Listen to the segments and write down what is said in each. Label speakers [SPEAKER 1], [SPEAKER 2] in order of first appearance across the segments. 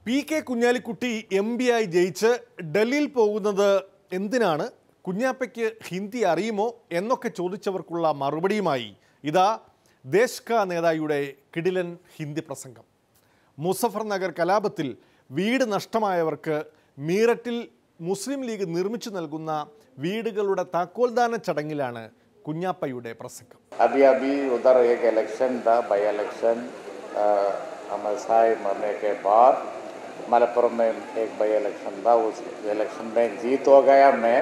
[SPEAKER 1] P K Kunhalikutty MP ആയി ജയിച്ച് ഡൽഹിയിൽ പോകുന്നത് എന്തിനാണ്? കുഞ്ഞാപ്പയ്ക്ക് ഹിന്ദി അറിയുമോ എന്നൊക്കെ ചോദിച്ചവർക്കുള്ള മറുപടിയുമായി ഇതാ ദേശ് കാ നേതായുടെ കിടിലൻ ഹിന്ദി പ്രസംഗം. മുസഫർ നഗർ കലാപത്തിൽ വീട് നഷ്ടമായവർക്ക് മീററ്റിൽ മുസ്ലിം ലീഗ് നിർമ്മിച്ചു നൽകുന്ന വീടുകളുടെ താക്കോൽദാന ചടങ്ങിലാണ് കുഞ്ഞാപ്പയുടെ പ്രസംഗം.
[SPEAKER 2] अभी उधर एक इलेक्शन था, बाई इलेक्शन अमर साहिब मरने के बाद मलपुरम में एक बाई इलेक्शन था. उस इलेक्शन में जीत हो गया मैं.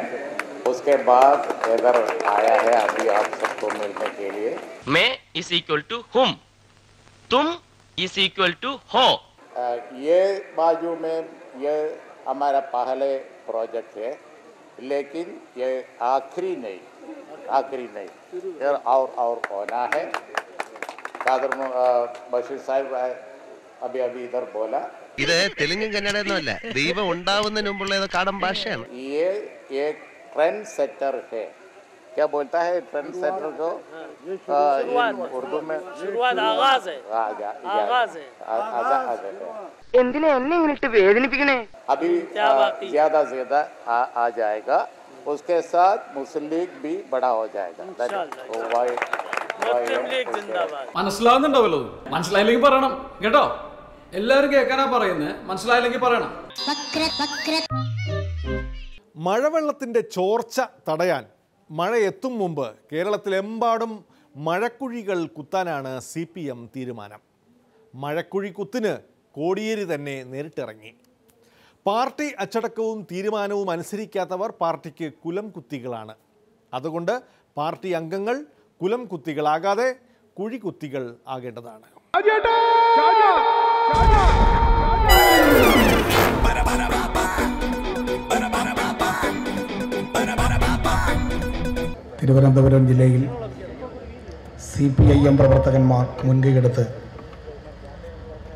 [SPEAKER 2] उसके बाद इधर आया है अभी आप सबको मिलने के लिए.
[SPEAKER 3] मैं इस इक्वल टू हुम, तुम इस इक्वल टू हो.
[SPEAKER 2] ये बाजू में ये हमारा पहले प्रोजेक्ट है, लेकिन ये आखिरी नहीं और होना है. कादर बशीर साहब अभी इधर बोला
[SPEAKER 4] ഇത് തെലുങ്കും കന്നഡയൊന്നും അല്ല, ദൈവം ഉണ്ടാവുന്നതിന് മുമ്പുള്ള കാടൻ ഭാഷയാണ്.
[SPEAKER 2] ये एक ट्रेंड सेटर है. क्या बोलता है ट्रेंड सेटर को? उर्दू में
[SPEAKER 5] शुरुआत आगाज है.
[SPEAKER 6] എന്തിനാ എന്നെ ഇങ്ങോട്ട് വേദനിപ്പിക്കണേ?
[SPEAKER 2] अभी ज्यादा आ जाएगा. उसके साथ मुस्लिम लीग भी बड़ा हो जाएगा.
[SPEAKER 7] മനസ്സിലാവുന്നുണ്ടാവല്ലോ? മനസ്സിലായില്ലെങ്കിൽ പറയണം കേട്ടോ. എല്ലാവരും കേൾക്കാനാ പറയുന്നത്, മനസ്സിലായില്ലെങ്കിൽ പറയണം.
[SPEAKER 1] മഴവെള്ളത്തിൻ്റെ ചോർച്ച തടയാൻ മഴ എത്തും മുമ്പ് കേരളത്തിലെമ്പാടും മഴക്കുഴികൾ കുത്താനാണ് CPM തീരുമാനം. മഴക്കുഴി കുത്തിന് കോടിയേരി തന്നെ നേരിട്ടിറങ്ങി. പാർട്ടി അച്ചടക്കവും തീരുമാനവും അനുസരിക്കാത്തവർ പാർട്ടിക്ക് കുലം കുത്തികളാണ്. അതുകൊണ്ട് പാർട്ടി അംഗങ്ങൾ കുലം കുത്തികളാകാതെ കുഴികുത്തികൾ ആകേണ്ടതാണ്.
[SPEAKER 8] തിരുവനന്തപുരം ജില്ലയിൽ CPIM പ്രവർത്തകന്മാർ മുൻകൈയെടുത്ത്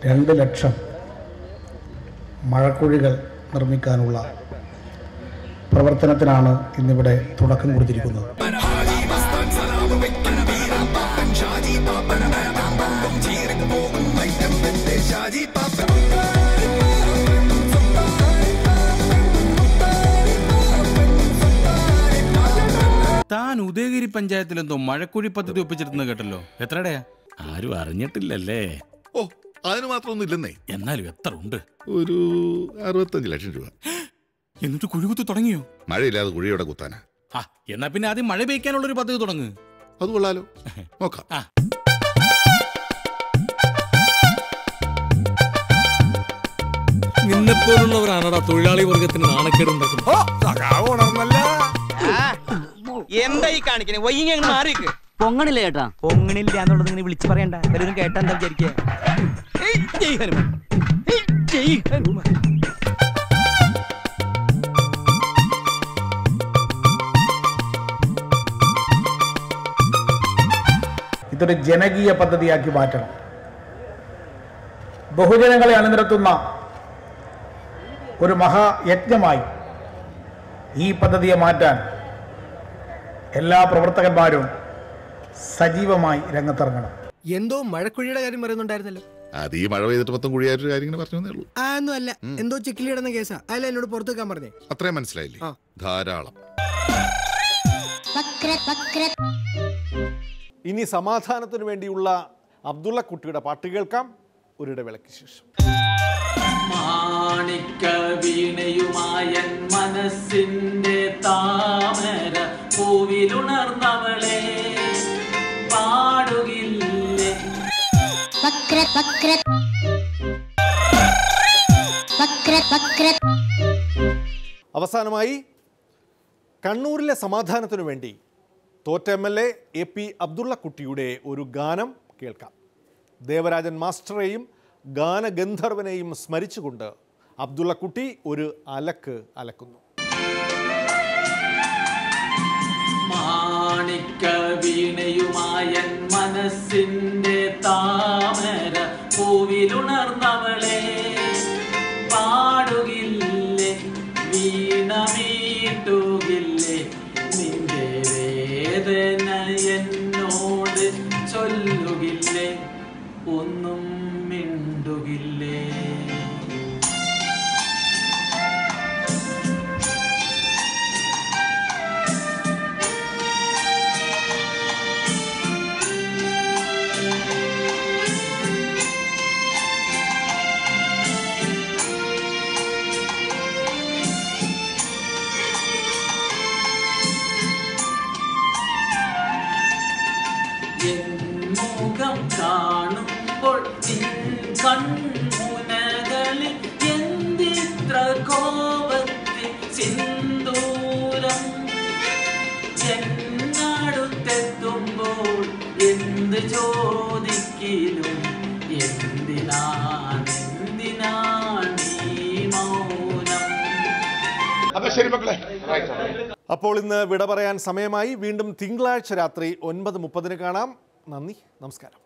[SPEAKER 8] 2 ലക്ഷം മഴക്കുഴികൾ നിർമ്മിക്കാനുള്ള പ്രവർത്തനത്തിനാണ് ഇന്നിവിടെ തുടക്കം കൊടുത്തിരിക്കുന്നത്.
[SPEAKER 9] താൻ ഉദയഗിരി പഞ്ചായത്തിലെന്തോ മഴക്കുഴി പദ്ധതി ഒപ്പിച്ചിരുന്നത് കേട്ടല്ലോ. എത്രടയാ? ആരും അറിഞ്ഞിട്ടില്ലല്ലേ?
[SPEAKER 10] ഓ, അതിന് മാത്രമൊന്നും ഇല്ലെന്നേ.
[SPEAKER 9] എന്നാലും എത്ര ഉണ്ട്?
[SPEAKER 10] ഒരു 65 ലക്ഷം രൂപ.
[SPEAKER 9] എന്നിട്ട് കുഴികുത്തി തുടങ്ങിയോ?
[SPEAKER 10] മഴയില്ലാതെ കുഴിയോടെ കുത്താനാ.
[SPEAKER 9] എന്നാ പിന്നെ ആദ്യം മഴ പെയ്ക്കാനുള്ളൊരു പദ്ധതി തുടങ്ങ്.
[SPEAKER 10] അത് കൊള്ളാലോ, നോക്കാം.
[SPEAKER 7] നിന്നെപ്പോലുള്ളവരാണടാ തൊഴിലാളി വർഗത്തിന് നാണക്കേടുണ്ടാക്കുന്നത്.
[SPEAKER 3] എന്താ ഈ കാണിക്കണേ? വൈകി മാറിക്ക്.
[SPEAKER 6] പൊങ്ങണില്ല ചേട്ടാ.
[SPEAKER 3] പൊങ്ങണില്ല എന്നുള്ളത് നിങ്ങൾ വിളിച്ചു പറയണ്ട. എല്ലാവരും കേട്ടാ എന്താ വിചാരിക്കുക?
[SPEAKER 8] ഇതൊരു ജനകീയ പദ്ധതിയാക്കി മാറ്റണം. ബഹുജനങ്ങളെ അണിനിരത്തുന്ന ഒരു മഹായജ്ഞമായി ഈ പദ്ധതിയെ മാറ്റാൻ എല്ലാ പ്രവർത്തകന്മാരും സജീവമായി രംഗത്തിറങ്ങണം.
[SPEAKER 11] എന്തോ മഴക്കുഴിയുടെ കാര്യം പറയുന്നുണ്ടായിരുന്നല്ലോ.
[SPEAKER 10] അത് ഈ മഴ പെയ്തിട്ട് മൊത്തം കുഴിയായിട്ട് കാര്യം പറഞ്ഞേ ഉള്ളൂ.
[SPEAKER 11] ഒന്നും അല്ല, എന്തോ ചെക്കിലിടുന്ന കേസാ. അല്ല എന്നോട് പുറത്തു വെക്കാൻ പറഞ്ഞേ.
[SPEAKER 10] അത്രയും മനസ്സിലായില്ലേ? ധാരാളം.
[SPEAKER 1] ഇനി സമാധാനത്തിനു വേണ്ടിയുള്ള അബ്ദുള്ള കുട്ടിയുടെ പാട്ട് കേൾക്കാം ഒരിടവേളയ്ക്ക് ശേഷം.
[SPEAKER 5] മാണിക്ക വീണയുമായൻ മനസ്സിന്റെ താമര പൂവിലുണർന്നവളെ പാടുകില്ലേ.
[SPEAKER 1] അവസാനമായി കണ്ണൂരിലെ സമാധാനത്തിനു വേണ്ടി തോറ്റ MLA AP അബ്ദുള്ള കുട്ടിയുടെ ഒരു ഗാനം കേൾക്കാം. ദേവരാജൻ മാസ്റ്ററെയും ഗാനഗന്ധർവനെയും സ്മരിച്ചുകൊണ്ട് അബ്ദുള്ള കുട്ടി ഒരു അലക്ക് അലക്കുന്നു.
[SPEAKER 5] മാണിക്ക വീണയുമായൻ മനസ്സിന്റെ താമര പൂവിലുണർന്നവളെ പാടുകില്ലേ വീണമീട്ടുകില്ലേ നിന്റെ വേദന എന്നോട് ചൊല്ലുകില്ലേ ഒന്നും മിണ്ടുകില്ലേ? മുഖം കാണുമ്പോൾ കൺമുനകളിൽ എന്തിത്ര കോപത്തിൽ സിന്ദൂരം എന്നടുത്തെത്തുമ്പോൾ എന്ത് ചോദിക്കിലും എന്തിനാണ് മൗനം?
[SPEAKER 1] അപ്പോൾ ഇന്ന് വിട പറയാൻ സമയമായി. വീണ്ടും തിങ്കളാഴ്ച രാത്രി 9:30 കാണാം. നന്ദി, നമസ്കാരം.